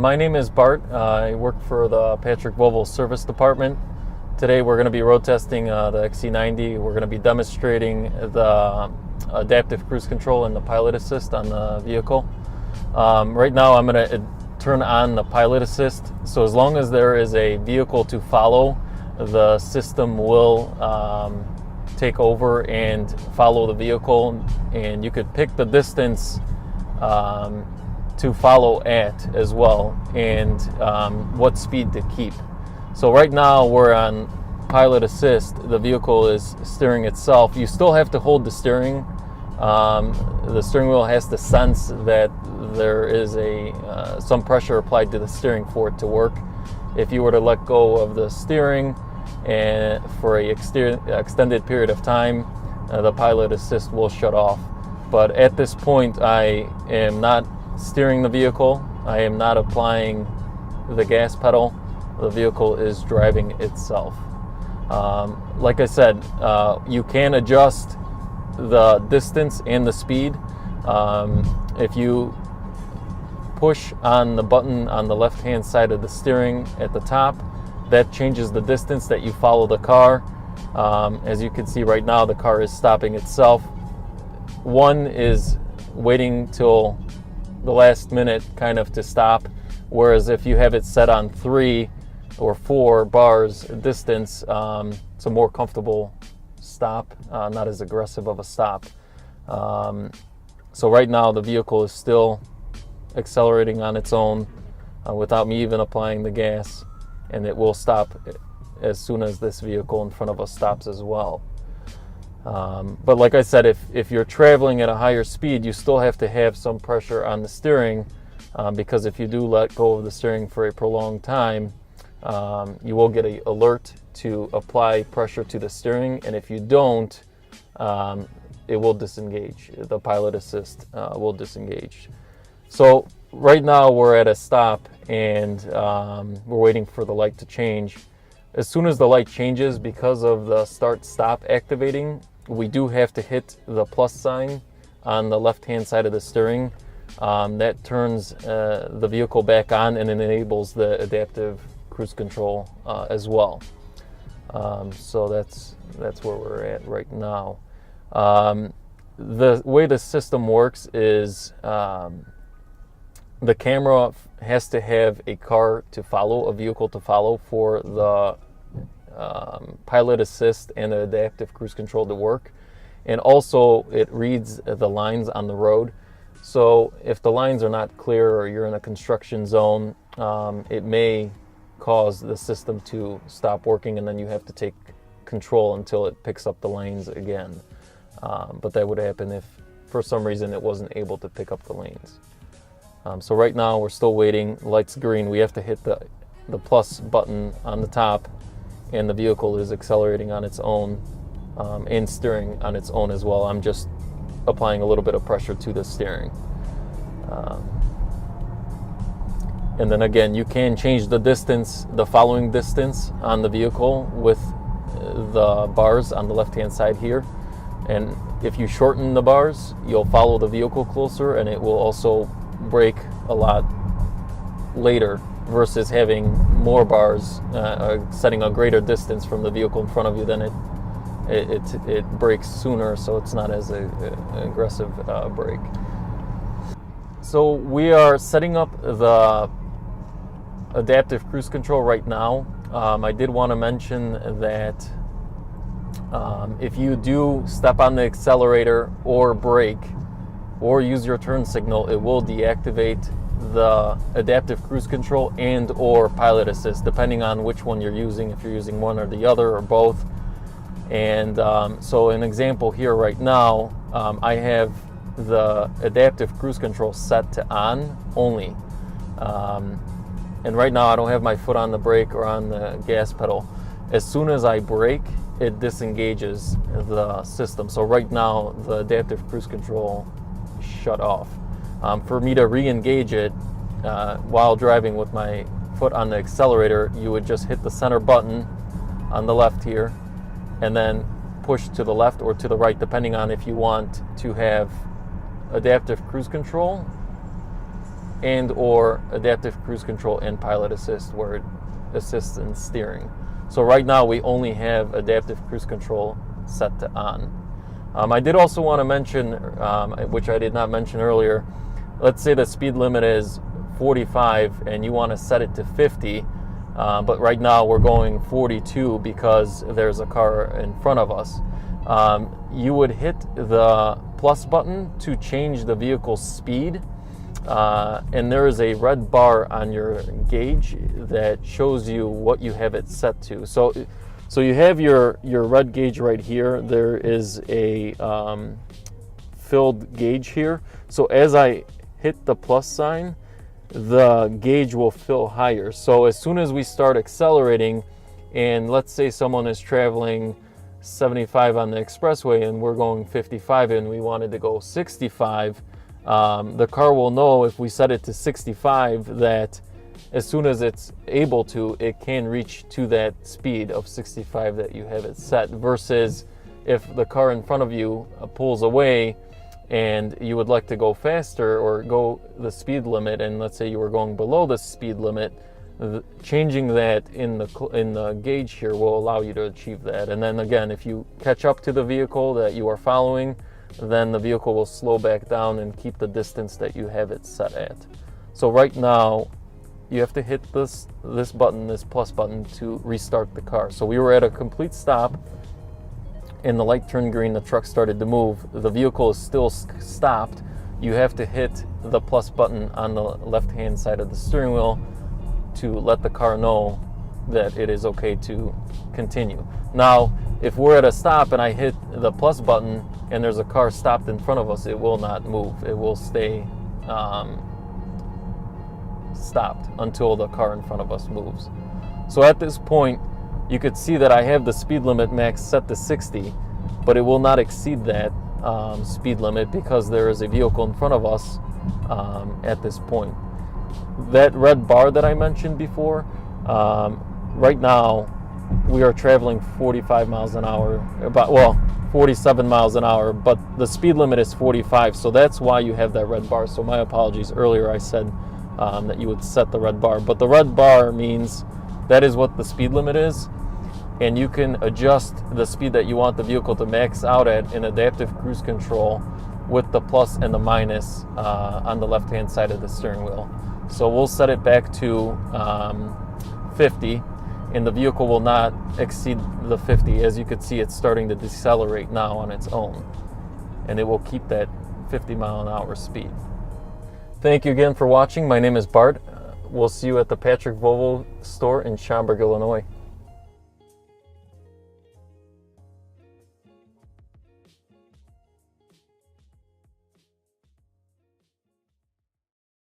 My name is Bart. I work for the Patrick Volvo service department. Today we're going to be road testing the XC90. We're going to be demonstrating the adaptive cruise control and the pilot assist on the vehicle. Right now I'm going to turn on the pilot assist. So as long as there is a vehicle to follow, the system will take over and follow the vehicle, and you could pick the distance to follow at as well, and what speed to keep. So right now we're on pilot assist. The vehicle is steering itself. You still have to hold the steering. The steering wheel has to sense that there is some pressure applied to the steering for it to work. If you were to let go of the steering and for an extended period of time, the pilot assist will shut off. But at this point, I am not steering the vehicle. I am not applying the gas pedal. The vehicle is driving itself. Like I said, you can adjust the distance and the speed. If you push on the button on the left-hand side of the steering at the top, that changes the distance that you follow the car. As you can see right now, the car is stopping itself. One is waiting till the last minute kind of to stop, whereas if you have it set on 3 or 4 bars distance, it's a more comfortable stop, not as aggressive of a stop. So right now the vehicle is still accelerating on its own without me even applying the gas, and it will stop as soon as this vehicle in front of us stops as well. But like I said, if you're traveling at a higher speed, you still have to have some pressure on the steering, because if you do let go of the steering for a prolonged time, you will get an alert to apply pressure to the steering, and if you don't, it will disengage. The pilot assist will disengage. So right now we're at a stop, and we're waiting for the light to change. As soon as the light changes, because of the start-stop activating, we do have to hit the plus sign on the left-hand side of the steering. That turns the vehicle back on and enables the adaptive cruise control as well. So that's where we're at right now. The way the system works is the camera has to have a car to follow, a vehicle to follow, for the pilot assist and the adaptive cruise control to work. And also it reads the lines on the road. So if the lines are not clear or you're in a construction zone, it may cause the system to stop working, and then you have to take control until it picks up the lanes again. But that would happen if for some reason it wasn't able to pick up the lanes. So right now we're still waiting. Light's green. We have to hit the plus button on the top, and the vehicle is accelerating on its own and steering on its own as well. I'm just applying a little bit of pressure to the steering. And then again, you can change the distance, the following distance on the vehicle with the bars on the left-hand side here. And if you shorten the bars, you'll follow the vehicle closer, and it will also brake a lot later versus having more bars, setting a greater distance from the vehicle in front of you. Then it brakes sooner, so it's not as aggressive brake. So we are setting up the adaptive cruise control right now. I did want to mention that if you do step on the accelerator or brake or use your turn signal, it will deactivate the adaptive cruise control and or pilot assist, depending on which one you're using, if you're using one or the other or both. And so an example here right now, I have the adaptive cruise control set to on only. And right now I don't have my foot on the brake or on the gas pedal. As soon as I brake, it disengages the system. So right now the adaptive cruise control shut off. For me to re-engage it while driving with my foot on the accelerator, you would just hit the center button on the left here and then push to the left or to the right, depending on if you want to have adaptive cruise control and or adaptive cruise control and pilot assist, where it assists in steering. So right now we only have adaptive cruise control set to on. I did also want to mention, which I did not mention earlier, let's say the speed limit is 45 and you want to set it to 50, but right now we're going 42 because there's a car in front of us. You would hit the plus button to change the vehicle's speed, and there is a red bar on your gauge that shows you what you have it set to. So you have your red gauge right here. There is a filled gauge here. So as I hit the plus sign, the gauge will fill higher. So as soon as we start accelerating, and let's say someone is traveling 75 on the expressway and we're going 55 and we wanted to go 65, the car will know if we set it to 65 that as soon as it's able to, it can reach to that speed of 65 that you have it set, versus if the car in front of you pulls away and you would like to go faster or go the speed limit, and let's say you were going below the speed limit, changing that in the gauge here will allow you to achieve that. And then again, if you catch up to the vehicle that you are following, then the vehicle will slow back down and keep the distance that you have it set at. So right now, you have to hit this button, this plus button, to restart the car. So we were at a complete stop, and the light turned green, the truck started to move. The vehicle is still stopped. You have to hit the plus button on the left-hand side of the steering wheel to let the car know that it is okay to continue. Now, if we're at a stop and I hit the plus button and there's a car stopped in front of us, it will not move. It will stay stopped until the car in front of us moves. So at this point, you could see that I have the speed limit max set to 60, but it will not exceed that speed limit because there is a vehicle in front of us at this point. That red bar that I mentioned before, right now we are traveling 45 miles an hour, 47 miles an hour, but the speed limit is 45, so that's why you have that red bar. So my apologies, earlier I said that you would set the red bar, but the red bar means that is what the speed limit is, and you can adjust the speed that you want the vehicle to max out at in adaptive cruise control with the plus and the minus on the left-hand side of the steering wheel. So we'll set it back to 50, and the vehicle will not exceed the 50. As you can see, it's starting to decelerate now on its own, and it will keep that 50 mile an hour speed. Thank you again for watching. My name is Bart. We'll see you at the Patrick Volvo store in Schaumburg, Illinois.